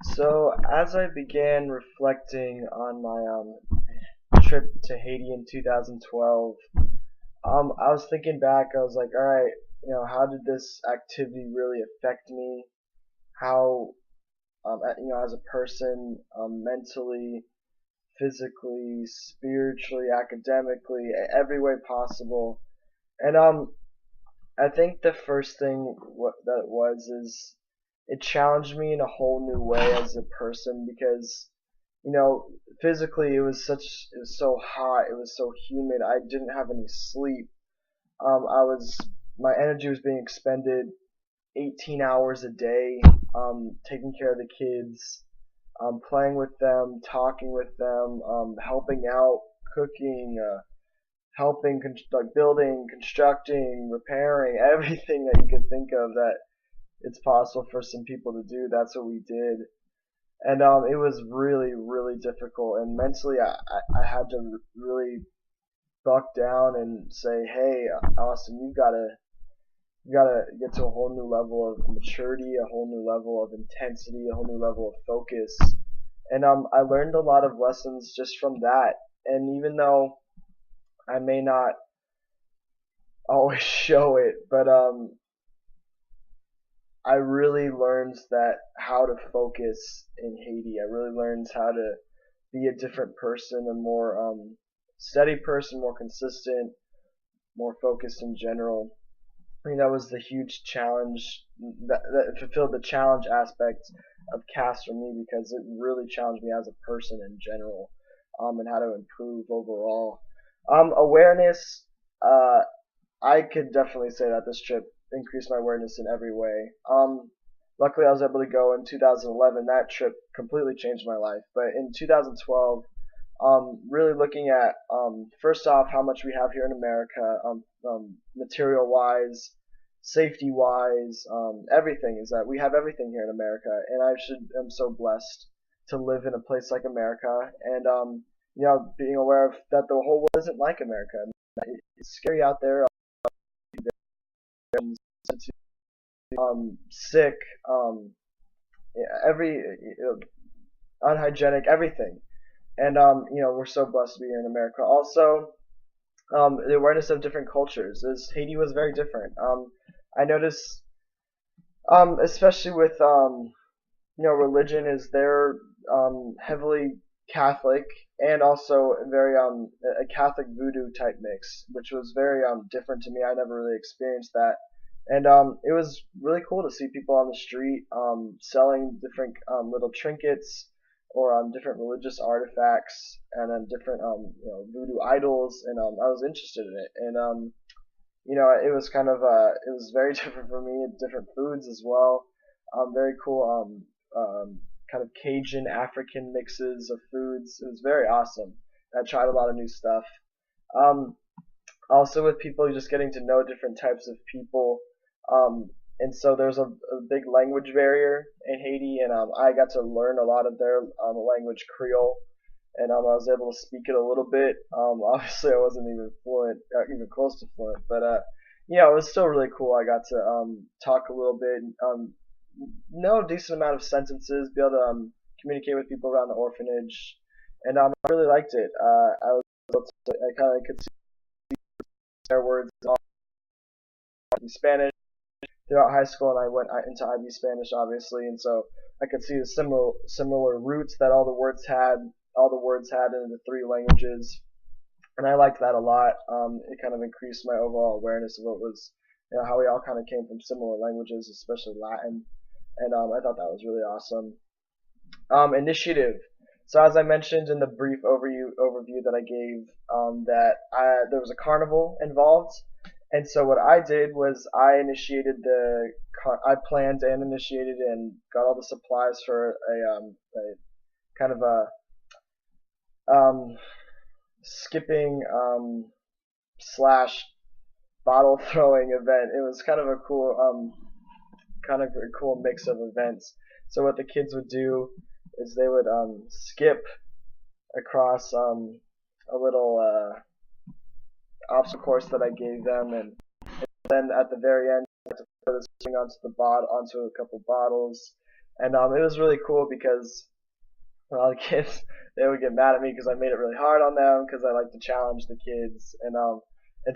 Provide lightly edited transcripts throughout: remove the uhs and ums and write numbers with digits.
So as I began reflecting on my trip to Haiti in 2012, I was thinking back. I was like, all right, how did this activity really affect me? How, as a person, mentally, physically, spiritually, academically, every way possible. And I think the first thing that it was is it challenged me in a whole new way as a person because you know, physically it was so hot, it was so humid. I didn't have any sleep. I was my energy was being expended 18 hours a day, taking care of the kids, playing with them, talking with them, helping out, cooking, helping, like building, constructing, repairing, everything that you can think of that it's possible for some people to do. That's what we did. And it was really, really difficult. And mentally, I had to really buck down and say, hey, Austin, you gotta get to a whole new level of maturity, a whole new level of intensity, a whole new level of focus. And I learned a lot of lessons just from that. And even though I may not always show it, but I really learned that how to focus in Haiti. I really learned how to be a different person, a more steady person, more consistent, more focused in general. I think that was the huge challenge that fulfilled the challenge aspect of CAS for me because it really challenged me as a person in general, and how to improve overall. Awareness, I could definitely say that this trip increased my awareness in every way. Luckily, I was able to go in 2011. That trip completely changed my life. But in 2012, really looking at first off how much we have here in America, material wise, safety wise, everything is that we have everything here in America, and am so blessed to live in a place like America, and being aware of that the whole world isn't like America. It's scary out there. Sick, every unhygienic, everything. And we're so blessed to be here in America. Also, the awareness of different cultures. Haiti was very different. I noticed, especially with religion, is they're heavily Catholic and also very a Catholic voodoo type mix, which was very different to me. I never really experienced that. And it was really cool to see people on the street selling different little trinkets or different religious artifacts and different voodoo idols, and I was interested in it. And it was it was very different for me. Different foods as well. Very cool. Kind of Cajun African mixes of foods. It was very awesome. I tried a lot of new stuff. Um, Also with people just getting to know different types of people. And so there's a big language barrier in Haiti, and I got to learn a lot of their language, Creole, and I was able to speak it a little bit. Obviously, I wasn't even fluent, even close to fluent, but it was still really cool. I got to talk a little bit, know a decent amount of sentences, be able to communicate with people around the orphanage, and I really liked it. I kind of could see their words in Spanish throughout high school, and I went into IB Spanish, obviously, and so I could see the similar roots that all the words had in the three languages, and I liked that a lot. It kind of increased my overall awareness of what was, how we all kind of came from similar languages, especially Latin, and I thought that was really awesome. Initiative. So as I mentioned in the brief overview that I gave, there was a carnival involved, and so what I did was I planned and initiated and got all the supplies for a kind of a skipping slash bottle throwing event. It was kind of a cool mix of events. So what the kids would do is they would skip across a little obstacle course that I gave them, and then at the very end, I had to throw this thing onto a couple bottles, and it was really cool because a lot of kids they would get mad at me because I made it really hard on them because I like to challenge the kids and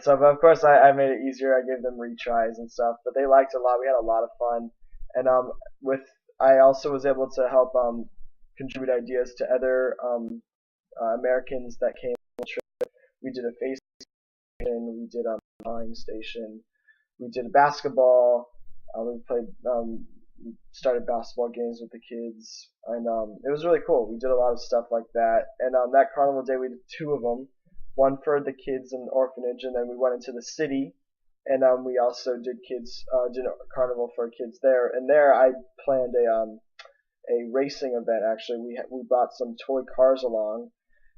so but of course I made it easier. I gave them retries and stuff, but they liked it a lot. We had a lot of fun, and with I also was able to help contribute ideas to other Americans that came on the trip. We did a face station, we did a drawing station, we did basketball. We played, we started basketball games with the kids, and it was really cool. We did a lot of stuff like that, and that carnival day we did two of them, one for the kids in the orphanage, and then we went into the city, and we also did did a carnival for kids there. And there I planned a racing event. Actually, we bought some toy cars along,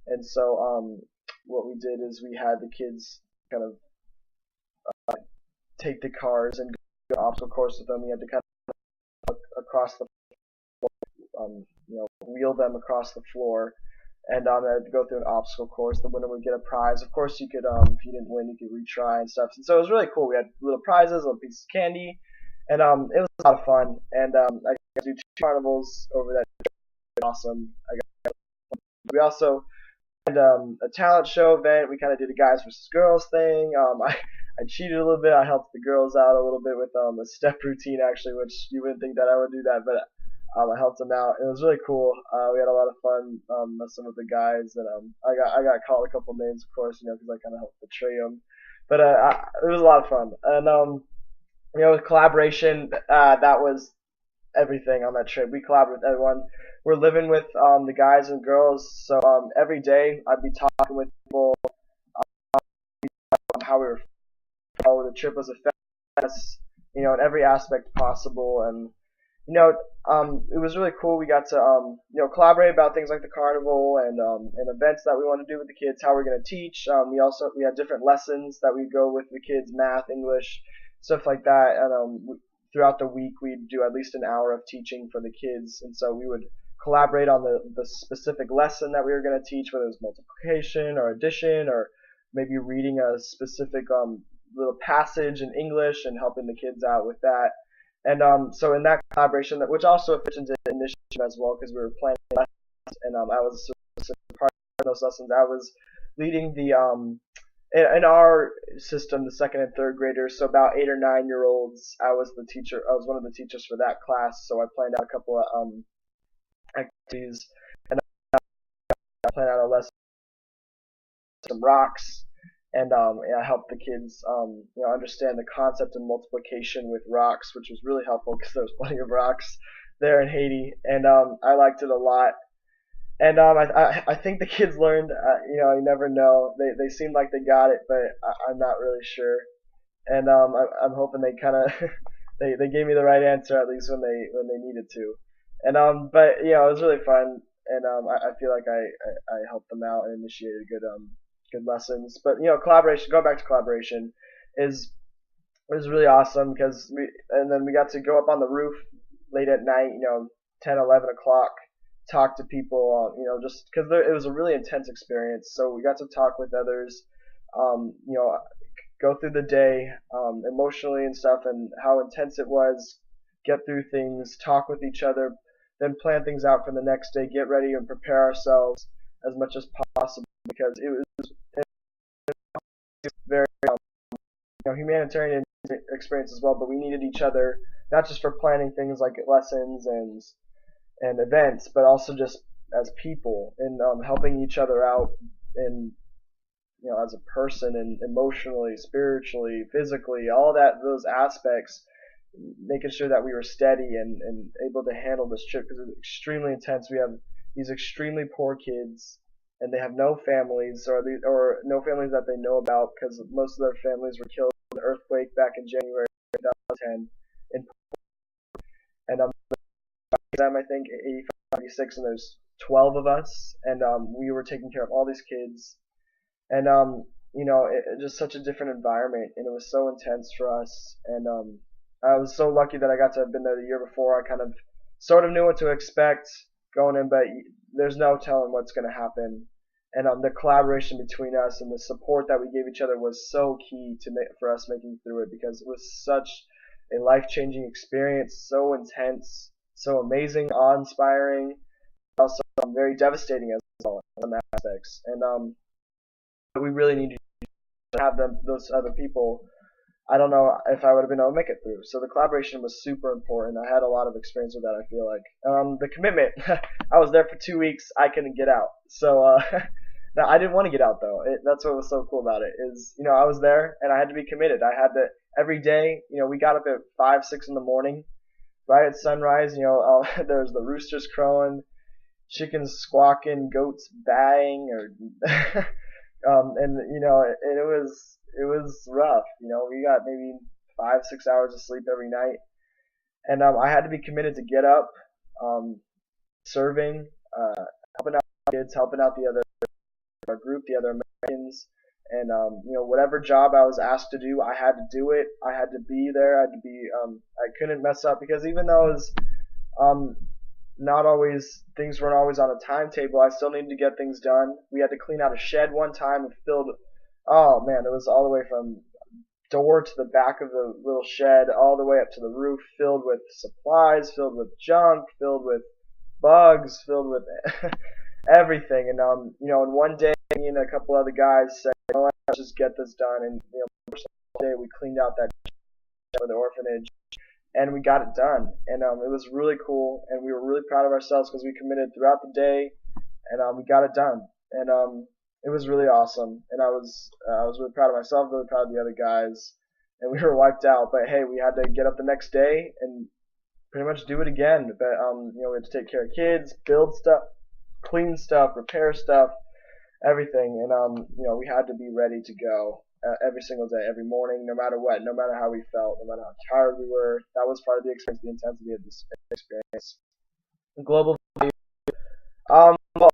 and so what we did is we had the kids kind of take the cars and go obstacle course with them. We had to kind of across the wheel them across the floor, and I had to go through an obstacle course. The winner would get a prize. Of course, you could if you didn't win, you could retry and stuff. And so it was really cool. We had little prizes, little pieces of candy, and it was a lot of fun. And I got to do two carnivals over that. Awesome. We also had a talent show event. We kind of did a guys versus girls thing. I cheated a little bit. I helped the girls out a little bit with a step routine actually, which you wouldn't think that I would do that, but I helped them out. It was really cool. We had a lot of fun messing with the guys, and I got called a couple names, of course, because I kind of helped betray them. But it was a lot of fun, and with collaboration, that was everything on that trip. We collaborated with everyone. We're living with the guys and girls, so every day I'd be talking with people how we were, how the trip was affecting us, in every aspect possible, and it was really cool. We got to collaborate about things like the carnival and events that we want to do with the kids, how we're going to teach. We had different lessons that we go with the kids, math, English, stuff like that, and throughout the week we'd do at least an hour of teaching for the kids, and so we would collaborate on the specific lesson that we were going to teach, whether it was multiplication or addition or maybe reading a specific little passage in English and helping the kids out with that. And so in that collaboration, which also fits into initiative as well, because we were planning lessons, and I was part of those lessons. I was leading the in our system, the second and third graders, so about 8 or 9-year-olds. I was the teacher. I was one of the teachers for that class, so I planned out a couple of activities, and I planned out a lesson, some rocks, and I helped the kids understand the concept of multiplication with rocks, which was really helpful because there was plenty of rocks there in Haiti, and I liked it a lot. And I think the kids learned. You never know. They seemed like they got it, but I'm not really sure. And I'm hoping they kind of they gave me the right answer at least when they needed to. And but it was really fun, and I feel like I helped them out and initiated good lessons. But collaboration. Going back to collaboration is really awesome because then we got to go up on the roof late at night. 10, 11 o'clock. Talk to people. Just because it was a really intense experience. So we got to talk with others. Go through the day emotionally and stuff, and how intense it was. Get through things. Talk with each other. Then plan things out for the next day. Get ready and prepare ourselves as much as possible because it was very humanitarian experience as well, but we needed each other not just for planning things like lessons and events, but also just as people and helping each other out and as a person and emotionally, spiritually, physically, all those aspects, making sure that we were steady and able to handle this trip because it was extremely intense. We have these extremely poor kids, and they have no families or no families that they know about because most of their families were killed in an earthquake back in January 2010. And I think 85, 86, and there's 12 of us, and we were taking care of all these kids, and just such a different environment, and it was so intense for us, and I was so lucky that I got to have been there the year before. I kind of sort of knew what to expect going in, but there's no telling what's going to happen. And the collaboration between us and the support that we gave each other was so key for us making through it because it was such a life-changing experience, so intense, so amazing, awe-inspiring, also very devastating as well in some aspects. And we really need to have those other people. I don't know if I would have been able to make it through. So the collaboration was super important. I had a lot of experience with that, I feel like. The commitment, I was there for 2 weeks. I couldn't get out. So, no, I didn't want to get out though. That's what was so cool about it is, I was there and I had to be committed. I had to, every day, we got up at 5, 6 in the morning, right at sunrise, there's the roosters crowing, chickens squawking, goats baying, or and it was rough. We got maybe 5, 6 hours of sleep every night, and I had to be committed to get up, serving, helping out kids, helping out the other our group, the other Americans, and whatever job I was asked to do, I had to do it. I had to be there. I had to be. I couldn't mess up because even though it was um, not always things weren't always on a timetable, I still needed to get things done. We had to clean out a shed one time and filled. Oh man, it was all the way from door to the back of the little shed, all the way up to the roof, filled with supplies, filled with junk, filled with bugs, filled with everything. And and one day, me and a couple other guys said, let's just get this done. And first day we cleaned out that shed for the orphanage, and we got it done. And it was really cool, and we were really proud of ourselves because we committed throughout the day, and we got it done. And it was really awesome, and I was really proud of myself, really proud of the other guys, and we were wiped out. But hey, we had to get up the next day and pretty much do it again. But we had to take care of kids, build stuff, clean stuff, repair stuff, everything, and we had to be ready to go every single day, every morning, no matter what, no matter how we felt, no matter how tired we were. That was part of the experience, the intensity of this experience. Global value. Well,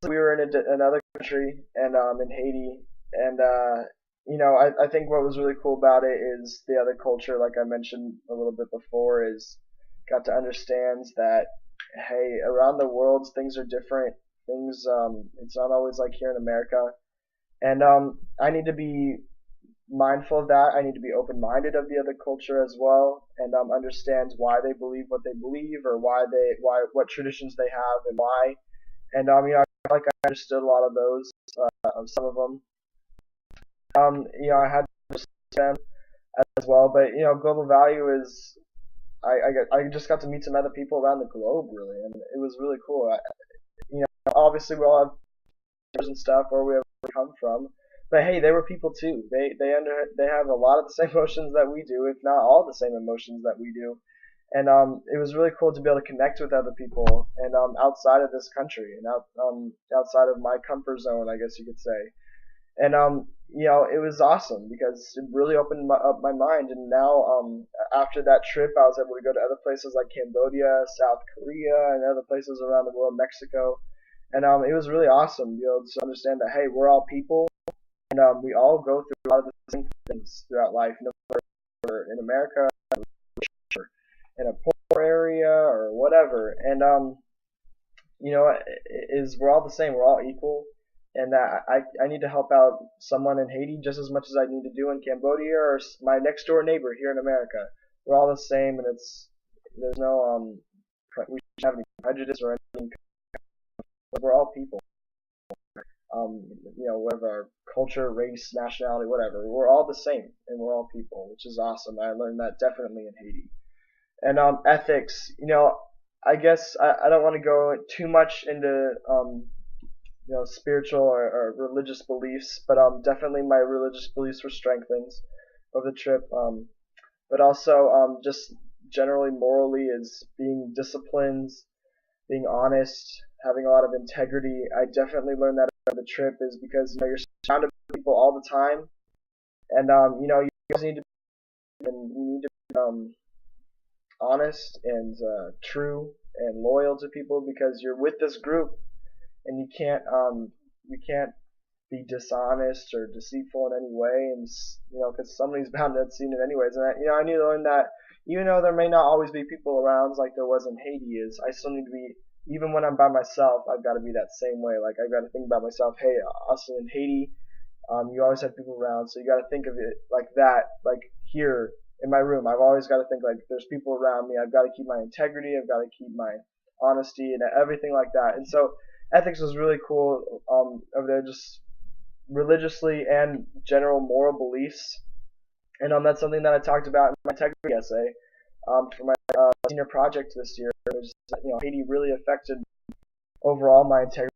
we were in another country, and in Haiti, and I think what was really cool about it is the other culture, like I mentioned a little bit before, is got to understand that hey, around the world things are different. Things it's not always like here in America, and I need to be mindful of that. I need to be open-minded of the other culture as well, and understand why they believe what they believe, or why what traditions they have and why. And I feel like I understood a lot of those, some of them. I had to understand them as well, but global value is I just got to meet some other people around the globe really, and it was really cool. Obviously we all have and stuff where we come from, but hey, they were people too. They have a lot of the same emotions that we do, if not all the same emotions that we do. And it was really cool to be able to connect with other people, and outside of this country, and outside of my comfort zone, I guess you could say. And it was awesome because it really opened up my mind. And now after that trip, I was able to go to other places like Cambodia, South Korea, and other places around the world, Mexico. And it was really awesome, to understand that hey, we're all people, and we all go through a lot of the same things throughout life, no matter in America, or in a poor area, or whatever. And is we're all the same, we're all equal, and that I need to help out someone in Haiti just as much as I need to do in Cambodia or my next door neighbor here in America. We're all the same, and there's no we shouldn't have any prejudice or anything. We're all people. Whatever our culture, race, nationality, whatever, we're all the same, and we're all people, which is awesome. I learned that definitely in Haiti. And ethics, I guess I don't want to go too much into spiritual or religious beliefs, but definitely my religious beliefs were strengthened over the trip. But also just generally morally is being disciplined, being honest, having a lot of integrity. I definitely learned that over the trip is because you're surrounded by people all the time, and you always need to be honest and true and loyal to people because you're with this group, and you can't be dishonest or deceitful in any way, and because somebody's bound to have seen it anyways. And I need to learn that even though there may not always be people around like there was in Haiti, is I still need to be, even when I'm by myself, I've got to be that same way. Like I've got to think about myself. Hey, also in Haiti, you always have people around, so you got to think of it like that, like here in my room. I've always got to think like there's people around me. I've got to keep my integrity. I've got to keep my honesty and everything like that. And so ethics was really cool over there, just religiously and general moral beliefs. And that's something that I talked about in my integrity essay for my senior project this year. It was, Haiti really affected overall my integrity.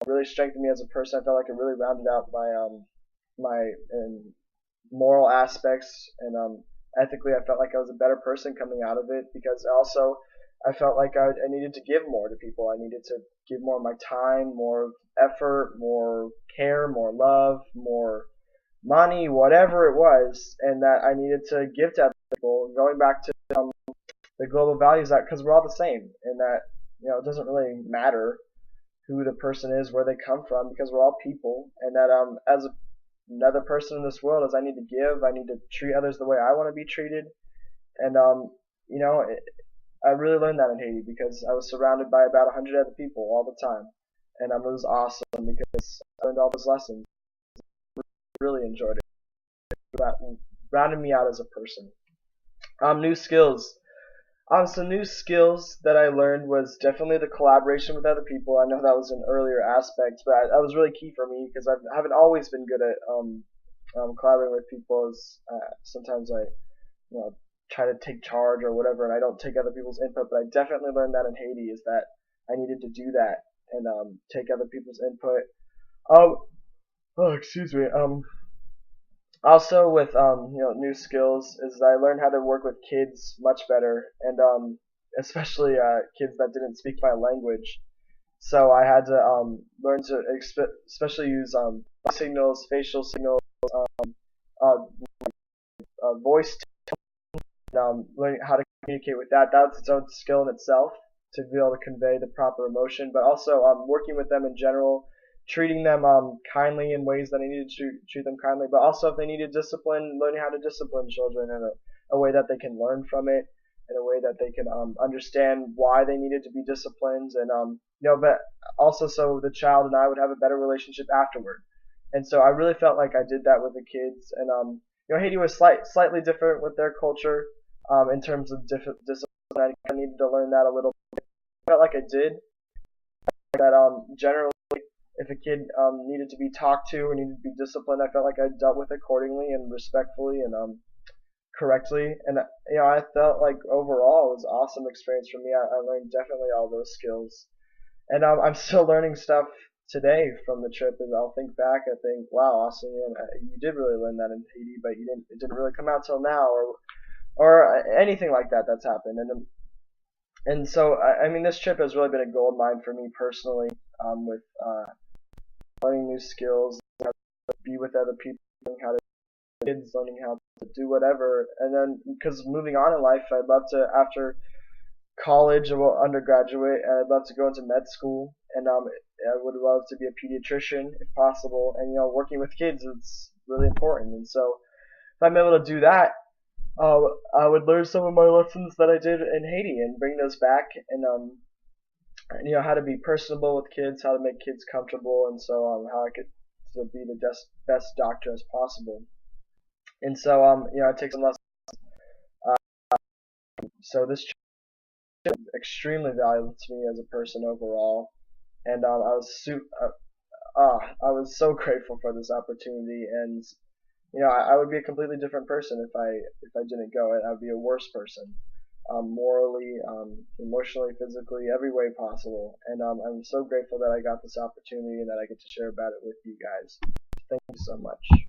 Really strengthened me as a person. I felt like it really rounded out my moral aspects, and ethically I felt like I was a better person coming out of it, because also I felt like I needed to give more to people. I needed to give more of my time, more effort, more care, more love, more money, whatever it was, and that I needed to give to other people. Going back to the global values, that because we're all the same, and that it doesn't really matter who the person is, where they come from, because we're all people, and that as another person in this world, as I need to give, I need to treat others the way I want to be treated, and I really learned that in Haiti because I was surrounded by about 100 other people all the time, and it was awesome because I learned all those lessons. Really enjoyed it. That rounded me out as a person. New skills. So new skills that I learned was definitely the collaboration with other people. I know that was an earlier aspect, but that was really key for me because I haven't always been good at collaborating with people. Sometimes I try to take charge or whatever, and I don't take other people's input. But I definitely learned that in Haiti, is that I needed to do that and take other people's input. Excuse me. Also with new skills is I learned how to work with kids much better, and especially kids that didn't speak my language. So I had to learn to especially use signals, facial signals, uh, voice, learning how to communicate with that. That's its own skill in itself, to be able to convey the proper emotion. But also working with them in general, treating them kindly in ways that I needed to treat them kindly. But also if they needed discipline, learning how to discipline children in a way that they can learn from it, in a way that they can understand why they needed to be disciplined, and but also so the child and I would have a better relationship afterward. And so I really felt like I did that with the kids, and Haiti was slightly different with their culture in terms of discipline. I needed to learn that a little bit. I felt like I did. That generally, if a kid needed to be talked to or needed to be disciplined, I felt like I dealt with it accordingly and respectfully and correctly. And I felt like overall it was an awesome experience for me. I learned definitely all those skills, and I'm still learning stuff today from the trip. And I'll think back, I think, wow, Austin, you did really learn that in Haiti, but it didn't really come out till now, or anything like that that's happened. And so I mean, this trip has really been a gold mine for me personally, with learning new skills, how to be with other people, learning how to kids, learning how to do whatever. And then because moving on in life, I'd love to, after college or undergraduate, and I'd love to go into med school, and I would love to be a pediatrician if possible. And working with kids is really important. And so if I'm able to do that, I would learn some of my lessons that I did in Haiti and bring those back, and how to be personable with kids, how to make kids comfortable, and so how I could be the best doctor as possible. And so I take some lessons. So this trip was extremely valuable to me as a person overall, and I was so grateful for this opportunity. And I would be a completely different person if I didn't go. I'd be a worse person, morally, emotionally, physically, every way possible. And I'm so grateful that I got this opportunity and that I get to share about it with you guys. Thank you so much.